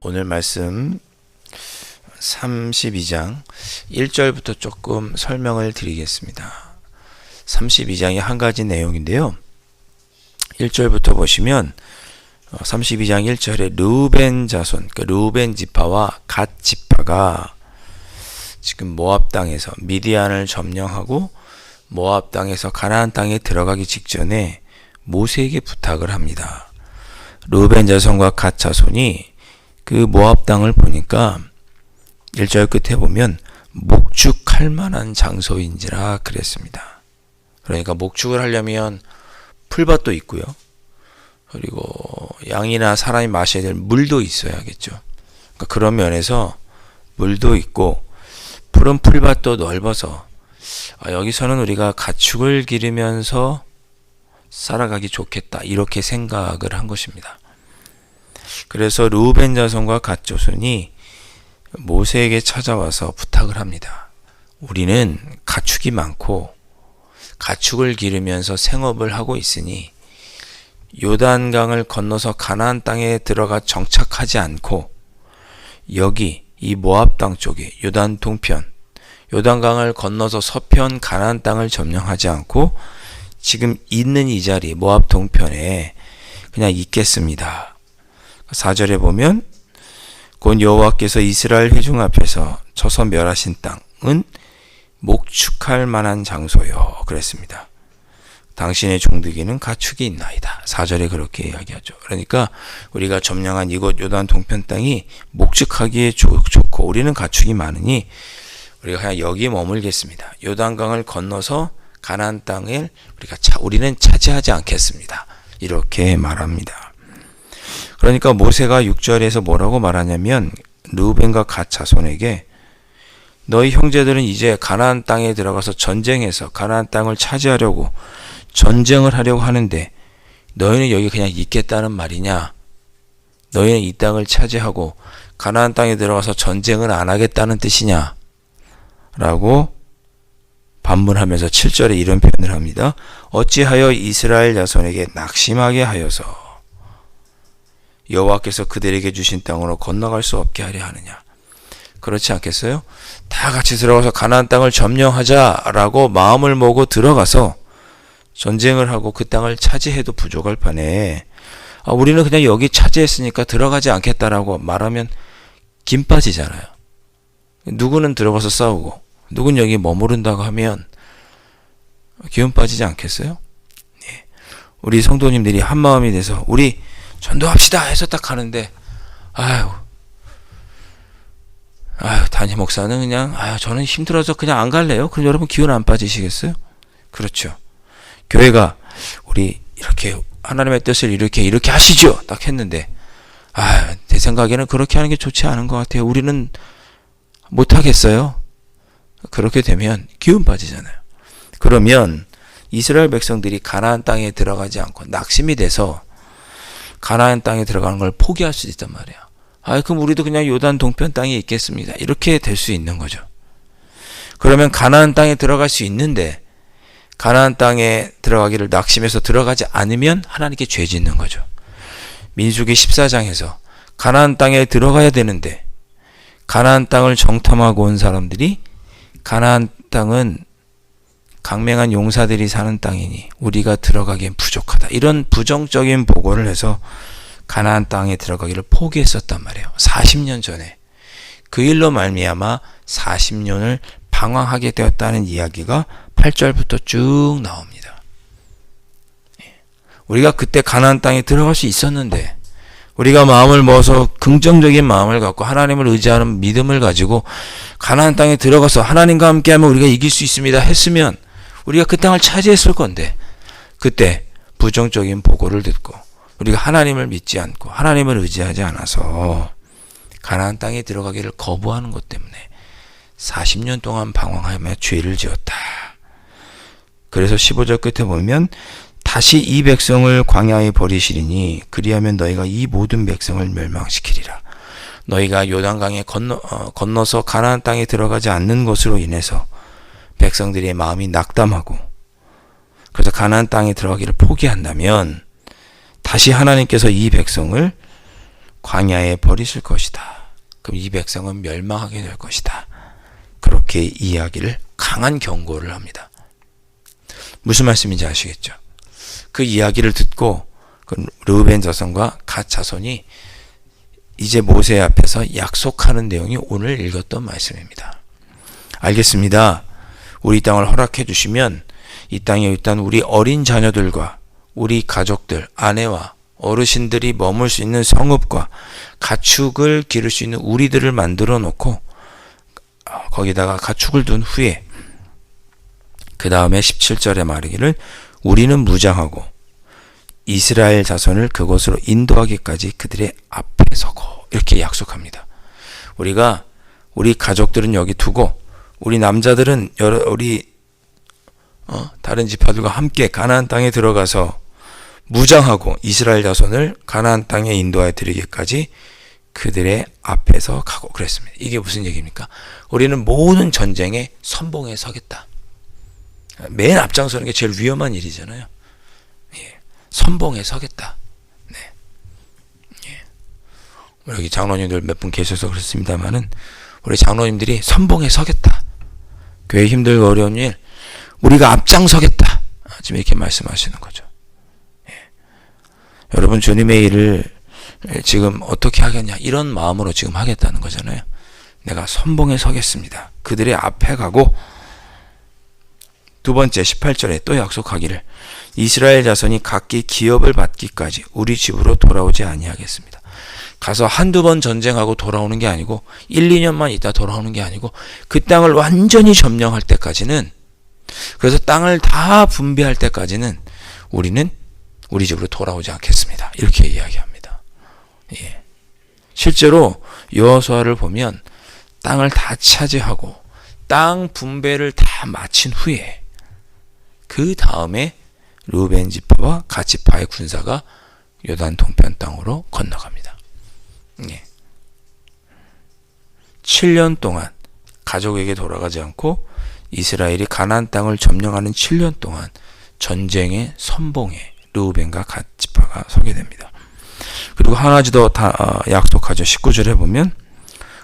오늘 말씀 32장 1절부터 조금 설명을 드리겠습니다. 32장이 한 가지 내용인데요. 1절부터 보시면 32장 1절에 르우벤 자손, 르우벤 지파와 갓 지파가 지금 모압 땅에서 미디안을 점령하고 모압 땅에서 가나안 땅에 들어가기 직전에 모세에게 부탁을 합니다. 르우벤 자손과 갓 자손이 그 모압 땅을 보니까 1절 끝에 보면 목축할 만한 장소인지라 그랬습니다. 그러니까 목축을 하려면 풀밭도 있고요. 그리고 양이나 사람이 마셔야 될 물도 있어야겠죠. 그러니까 그런 면에서 물도 있고 푸른 풀밭도 넓어서 여기서는 우리가 가축을 기르면서 살아가기 좋겠다 이렇게 생각을 한 것입니다. 그래서 르우벤 자손과 갓 자손이 모세에게 찾아와서 부탁을 합니다. 우리는 가축이 많고 가축을 기르면서 생업을 하고 있으니 요단강을 건너서 가나안 땅에 들어가 정착하지 않고 여기 이 모압 땅 쪽에 요단 동편, 요단강을 건너서 서편 가나안 땅을 점령하지 않고 지금 있는 이 자리 모압 동편에 그냥 있겠습니다. 4절에 보면 곧 여호와께서 이스라엘 회중 앞에서 쳐서 멸하신 땅은 목축할 만한 장소요 그랬습니다. 당신의 종들에게는 가축이 있나이다. 4절에 그렇게 이야기하죠. 그러니까 우리가 점령한 이곳 요단 동편 땅이 목축하기에 좋고 우리는 가축이 많으니 우리가 그냥 여기에 머물겠습니다. 요단강을 건너서 가나안 땅을 우리는 차지하지 않겠습니다. 이렇게 말합니다. 그러니까 모세가 6절에서 뭐라고 말하냐면 르우벤과 갓 자손에게 너희 형제들은 이제 가나안 땅에 들어가서 전쟁해서 가나안 땅을 차지하려고 전쟁을 하려고 하는데 너희는 여기 그냥 있겠다는 말이냐? 너희는 이 땅을 차지하고 가나안 땅에 들어가서 전쟁을 안 하겠다는 뜻이냐? 라고 반문하면서 7절에 이런 표현을 합니다. 어찌하여 이스라엘 자손에게 낙심하게 하여서 여호와께서 그들에게 주신 땅으로 건너갈 수 없게 하려 하느냐? 그렇지 않겠어요? 다 같이 들어가서 가나안 땅을 점령하자라고 마음을 먹고 들어가서 전쟁을 하고 그 땅을 차지해도 부족할 판에 우리는 그냥 여기 차지했으니까 들어가지 않겠다라고 말하면 김 빠지잖아요. 누구는 들어가서 싸우고 누구는 여기 머무른다고 하면 기운 빠지지 않겠어요? 네. 우리 성도님들이 한마음이 돼서 우리 전도합시다 해서 딱 하는데 담임 목사는 그냥 저는 힘들어서 그냥 안 갈래요. 그럼 여러분 기운 안 빠지시겠어요? 그렇죠. 교회가 우리 이렇게 하나님의 뜻을 이렇게 하시죠. 딱 했는데 내 생각에는 그렇게 하는 게 좋지 않은 것 같아요. 우리는 못 하겠어요. 그렇게 되면 기운 빠지잖아요. 그러면 이스라엘 백성들이 가나안 땅에 들어가지 않고 낙심이 돼서 가나안 땅에 들어가는 걸 포기할 수 있단 말이야. 그럼 우리도 그냥 요단 동편 땅에 있겠습니다. 이렇게 될 수 있는 거죠. 그러면 가나안 땅에 들어갈 수 있는데 가나안 땅에 들어가기를 낙심해서 들어가지 않으면 하나님께 죄 짓는 거죠. 민수기 14장에서 가나안 땅에 들어가야 되는데 가나안 땅을 정탐하고 온 사람들이 가나안 땅은 강맹한 용사들이 사는 땅이니 우리가 들어가기엔 부족하다. 이런 부정적인 보고를 해서 가나안 땅에 들어가기를 포기했었단 말이에요. 40년 전에. 그 일로 말미암아 40년을 방황하게 되었다는 이야기가 8절부터 쭉 나옵니다. 우리가 그때 가나안 땅에 들어갈 수 있었는데 우리가 마음을 먹어서 긍정적인 마음을 갖고 하나님을 의지하는 믿음을 가지고 가나안 땅에 들어가서 하나님과 함께하면 우리가 이길 수 있습니다 했으면 우리가 그 땅을 차지했을 건데 그때 부정적인 보고를 듣고 우리가 하나님을 믿지 않고 하나님을 의지하지 않아서 가나안 땅에 들어가기를 거부하는 것 때문에 40년 동안 방황하며 죄를 지었다. 그래서 15절 끝에 보면 다시 이 백성을 광야에 버리시리니 그리하면 너희가 이 모든 백성을 멸망시키리라. 너희가 요단강에 건너서 가나안 땅에 들어가지 않는 것으로 인해서 백성들의 마음이 낙담하고 그래서 가나안 땅에 들어가기를 포기한다면 다시 하나님께서 이 백성을 광야에 버리실 것이다. 그럼 이 백성은 멸망하게 될 것이다. 그렇게 이야기를 강한 경고를 합니다. 무슨 말씀인지 아시겠죠? 그 이야기를 듣고 그 르우벤 자손과 갓 자손이 이제 모세 앞에서 약속하는 내용이 오늘 읽었던 말씀입니다. 알겠습니다. 우리 땅을 허락해 주시면 이 땅에 일단 우리 어린 자녀들과 우리 가족들, 아내와 어르신들이 머물 수 있는 성읍과 가축을 기를 수 있는 우리들을 만들어 놓고 거기다가 가축을 둔 후에 그 다음에 17절에 말하기를 우리는 무장하고 이스라엘 자손을 그곳으로 인도하기까지 그들의 앞에 서고 이렇게 약속합니다. 우리가 우리 가족들은 여기 두고 우리 남자들은 우리 다른 지파들과 함께 가나안 땅에 들어가서 무장하고 이스라엘 자손을 가나안 땅에 인도하여 드리기까지 그들의 앞에서 가고 그랬습니다. 이게 무슨 얘기입니까? 우리는 모든 전쟁에 선봉에 서겠다. 맨 앞장서는 게 제일 위험한 일이잖아요. 예. 선봉에 서겠다. 네. 예. 여기 장로님들 몇 분 계셔서 그렇습니다만은 우리 장로님들이 선봉에 서겠다. 교회 힘들고 어려운 일 우리가 앞장서겠다. 지금 이렇게 말씀하시는 거죠. 예. 여러분 주님의 일을 지금 어떻게 하겠냐 이런 마음으로 지금 하겠다는 거잖아요. 내가 선봉에 서겠습니다. 그들의 앞에 가고 두 번째 18절에 또 약속하기를 이스라엘 자손이 각기 기업을 받기까지 우리 집으로 돌아오지 아니하겠습니다. 가서 한두 번 전쟁하고 돌아오는 게 아니고 1, 2년만 있다 돌아오는 게 아니고 그 땅을 완전히 점령할 때까지는 그래서 땅을 다 분배할 때까지는 우리는 우리 집으로 돌아오지 않겠습니다. 이렇게 이야기합니다. 예. 실제로 여호수아를 보면 땅을 다 차지하고 땅 분배를 다 마친 후에 그 다음에 르우벤 지파와 갓 지파의 군사가 요단 동편 땅으로 건너갑니다. 예. 7년 동안 가족에게 돌아가지 않고 이스라엘이 가나안 땅을 점령하는 7년 동안 전쟁의 선봉에 르우벤과 갓 지파가 서게 됩니다. 그리고 하나 더 약속하죠. 19절에 보면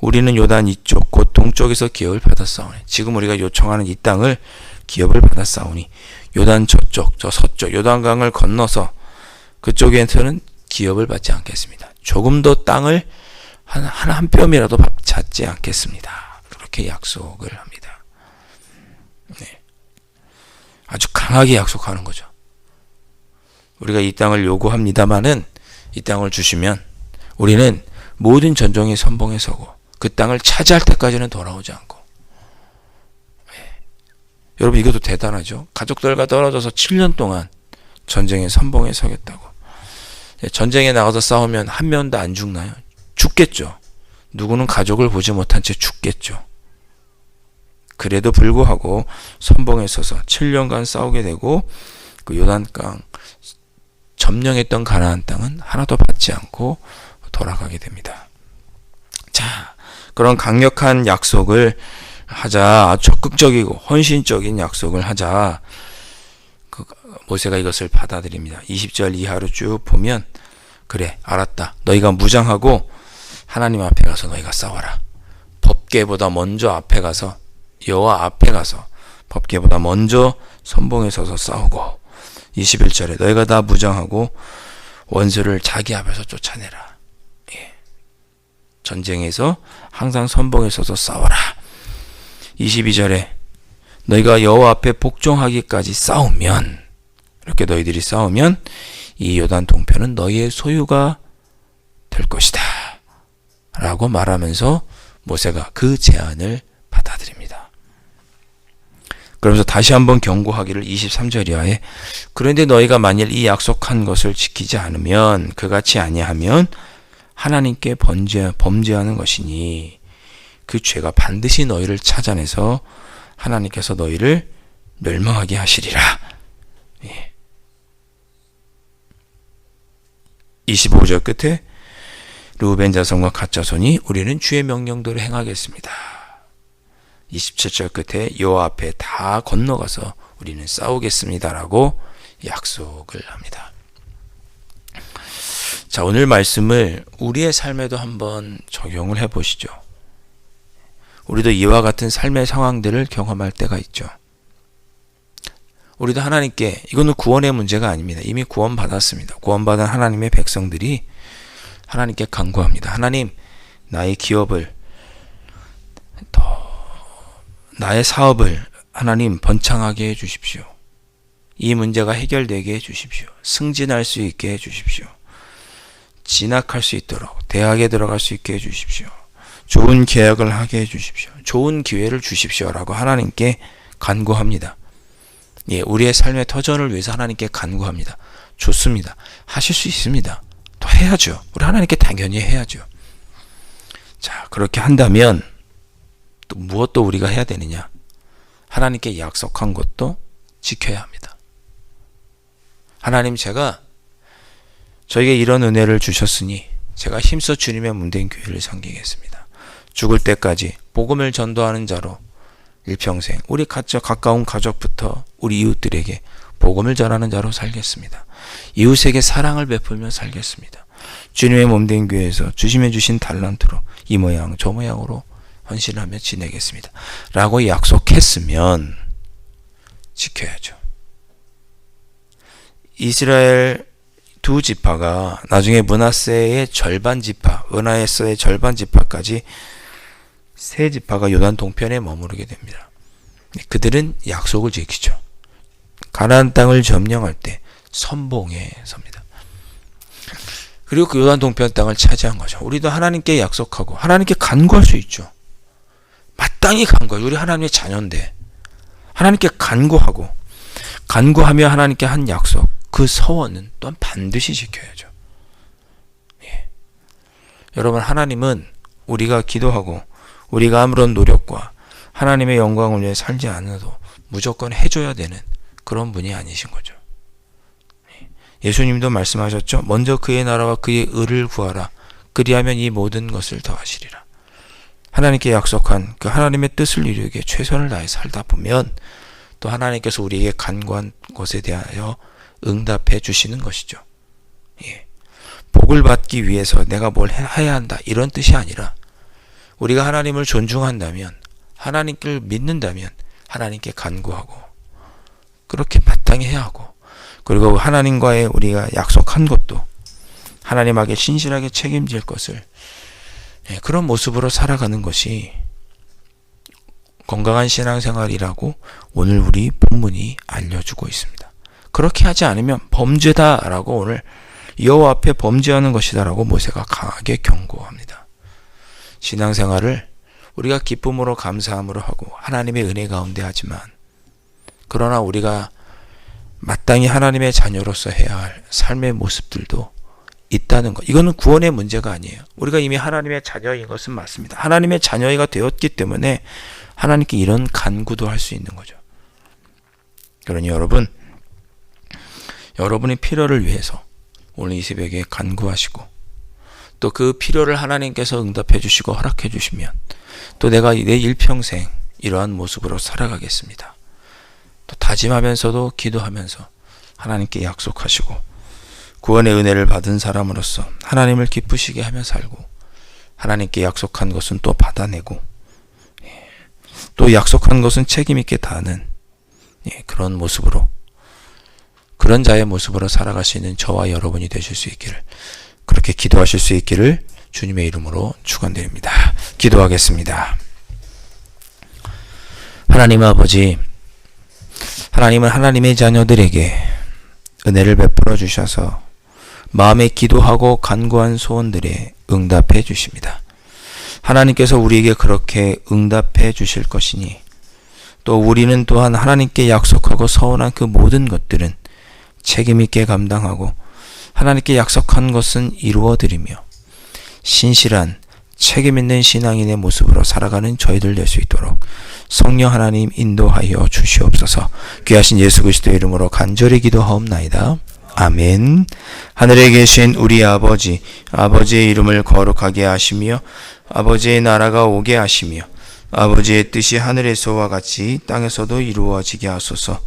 우리는 요단 이쪽 곧 동쪽에서 기업을 받았사오니 지금 우리가 요청하는 이 땅을 기업을 받았사오니 요단 저쪽 저 서쪽 요단강을 건너서 그쪽에서는 기업을 받지 않겠습니다. 조금 더 땅을 한 뼘이라도 찾지 않겠습니다. 그렇게 약속을 합니다. 네. 아주 강하게 약속하는 거죠. 우리가 이 땅을 요구합니다마는 이 땅을 주시면 우리는 모든 전쟁의 선봉에 서고 그 땅을 차지할 때까지는 돌아오지 않고. 네. 여러분 이것도 대단하죠. 가족들과 떨어져서 7년 동안 전쟁의 선봉에 서겠다고. 전쟁에 나가서 싸우면 한 명도 안 죽나요? 죽겠죠. 누구는 가족을 보지 못한 채 죽겠죠. 그래도 불구하고 선봉에 서서 7년간 싸우게 되고 그 요단강 점령했던 가나안 땅은 하나도 받지 않고 돌아가게 됩니다. 자, 그런 강력한 약속을 하자, 적극적이고 헌신적인 약속을 하자. 모세가 이것을 받아들입니다. 20절 이하로 쭉 보면 그래 알았다. 너희가 무장하고 하나님 앞에 가서 너희가 싸워라. 법궤보다 먼저 앞에 가서 여호와 앞에 가서 법궤보다 먼저 선봉에 서서 싸우고 21절에 너희가 다 무장하고 원수를 자기 앞에서 쫓아내라. 예. 전쟁에서 항상 선봉에 서서 싸워라. 22절에 너희가 여호와 앞에 복종하기까지 싸우면 이렇게 너희들이 싸우면 이 요단 동편은 너희의 소유가 될 것이다 라고 말하면서 모세가 그 제안을 받아들입니다. 그러면서 다시 한번 경고하기를 23절 이하에 그런데 너희가 만일 이 약속한 것을 지키지 않으면 그같이 아니하면 하나님께 범죄하는 것이니 그 죄가 반드시 너희를 찾아내서 하나님께서 너희를 멸망하게 하시리라. 예. 25절 끝에 르우벤 자손과 갓 자손이 우리는 주의 명령대로 행하겠습니다. 27절 끝에 여호와 앞에 다 건너가서 우리는 싸우겠습니다라고 약속을 합니다. 자, 오늘 말씀을 우리의 삶에도 한번 적용을 해보시죠. 우리도 이와 같은 삶의 상황들을 경험할 때가 있죠. 우리도 하나님께, 이거는 구원의 문제가 아닙니다. 이미 구원받았습니다. 구원받은 하나님의 백성들이 하나님께 간구합니다. 하나님, 나의 기업을, 나의 사업을 하나님 번창하게 해주십시오. 이 문제가 해결되게 해주십시오. 승진할 수 있게 해주십시오. 진학할 수 있도록 대학에 들어갈 수 있게 해주십시오. 좋은 계약을 하게 해주십시오. 좋은 기회를 주십시오라고 하나님께 간구합니다. 예, 우리의 삶의 터전을 위해서 하나님께 간구합니다. 좋습니다. 하실 수 있습니다. 또 해야죠. 우리 하나님께 당연히 해야죠. 자, 그렇게 한다면 또 무엇도 우리가 해야 되느냐? 하나님께 약속한 것도 지켜야 합니다. 하나님, 제가 저에게 이런 은혜를 주셨으니 제가 힘써 주님의 문대인 교회를 섬기겠습니다. 죽을 때까지 복음을 전도하는 자로 일평생 우리 가까운 가족부터 우리 이웃들에게 복음을 전하는 자로 살겠습니다. 이웃에게 사랑을 베풀며 살겠습니다. 주님의 몸된 교회에서 주심해 주신 달란트로 이 모양 저 모양으로 헌신하며 지내겠습니다. 라고 약속했으면 지켜야죠. 이스라엘 두 지파가 나중에 므낫세의 절반 지파, 은하에서의 절반 지파까지 세 지파가 요단 동편에 머무르게 됩니다. 그들은 약속을 지키죠. 가나안 땅을 점령할 때 선봉에 섭니다. 그리고 그 요단 동편 땅을 차지한 거죠. 우리도 하나님께 약속하고 하나님께 간구할 수 있죠. 마땅히 간구해요. 우리 하나님의 자녀인데 하나님께 간구하며 하나님께 한 약속, 그 서원은 또한 반드시 지켜야죠. 예. 여러분, 하나님은 우리가 기도하고 우리가 아무런 노력과 하나님의 영광을 위해 살지 않아도 무조건 해줘야 되는 그런 분이 아니신 거죠. 예수님도 말씀하셨죠. 먼저 그의 나라와 그의 의를 구하라. 그리하면 이 모든 것을 더하시리라. 하나님께 약속한 그 하나님의 뜻을 이루기 위해 최선을 다해 살다 보면 또 하나님께서 우리에게 간구한 것에 대하여 응답해 주시는 것이죠. 예. 복을 받기 위해서 내가 뭘 해야 한다 이런 뜻이 아니라 우리가 하나님을 존중한다면, 하나님께 믿는다면 하나님께 간구하고 그렇게 마땅히 해야 하고, 그리고 하나님과의 우리가 약속한 것도 하나님에게 신실하게 책임질 것을, 그런 모습으로 살아가는 것이 건강한 신앙생활이라고 오늘 우리 본문이 알려주고 있습니다. 그렇게 하지 않으면 범죄다라고 오늘 여호와 앞에 범죄하는 것이다라고 모세가 강하게 경고합니다. 신앙생활을 우리가 기쁨으로 감사함으로 하고 하나님의 은혜 가운데 하지만, 그러나 우리가 마땅히 하나님의 자녀로서 해야 할 삶의 모습들도 있다는 것. 이거는 구원의 문제가 아니에요. 우리가 이미 하나님의 자녀인 것은 맞습니다. 하나님의 자녀가 되었기 때문에 하나님께 이런 간구도 할 수 있는 거죠. 그러니 여러분의 필요를 위해서 오늘 이 새벽에 간구하시고, 또 그 필요를 하나님께서 응답해 주시고 허락해 주시면 또 내가 내 일평생 이러한 모습으로 살아가겠습니다. 또 다짐하면서도 기도하면서 하나님께 약속하시고 구원의 은혜를 받은 사람으로서 하나님을 기쁘시게 하며 살고, 하나님께 약속한 것은 또 받아내고, 또 약속한 것은 책임있게 다하는 그런 모습으로, 그런 자의 모습으로 살아갈 수 있는 저와 여러분이 되실 수 있기를, 그렇게 기도하실 수 있기를 주님의 이름으로 축원드립니다. 기도하겠습니다. 하나님 아버지, 하나님은 하나님의 자녀들에게 은혜를 베풀어 주셔서 마음에 기도하고 간구한 소원들에 응답해 주십니다. 하나님께서 우리에게 그렇게 응답해 주실 것이니, 또 우리는 또한 하나님께 약속하고 서원한 그 모든 것들은 책임있게 감당하고 하나님께 약속한 것은 이루어드리며 신실한 책임있는 신앙인의 모습으로 살아가는 저희들 될 수 있도록 성령 하나님 인도하여 주시옵소서. 귀하신 예수 그리스도의 이름으로 간절히 기도하옵나이다. 아멘. 하늘에 계신 우리 아버지, 아버지의 이름을 거룩하게 하시며 아버지의 나라가 오게 하시며 아버지의 뜻이 하늘에서와 같이 땅에서도 이루어지게 하소서.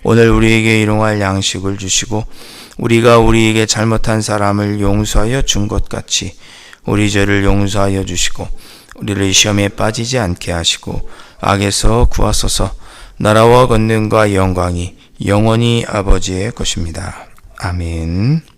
오늘 우리에게 일용할 양식을 주시고 우리가 우리에게 잘못한 사람을 용서하여 준 것 같이 우리 죄를 용서하여 주시고 우리를 시험에 빠지지 않게 하시고 악에서 구하소서. 나라와 권능과 영광이 영원히 아버지의 것입니다. 아멘.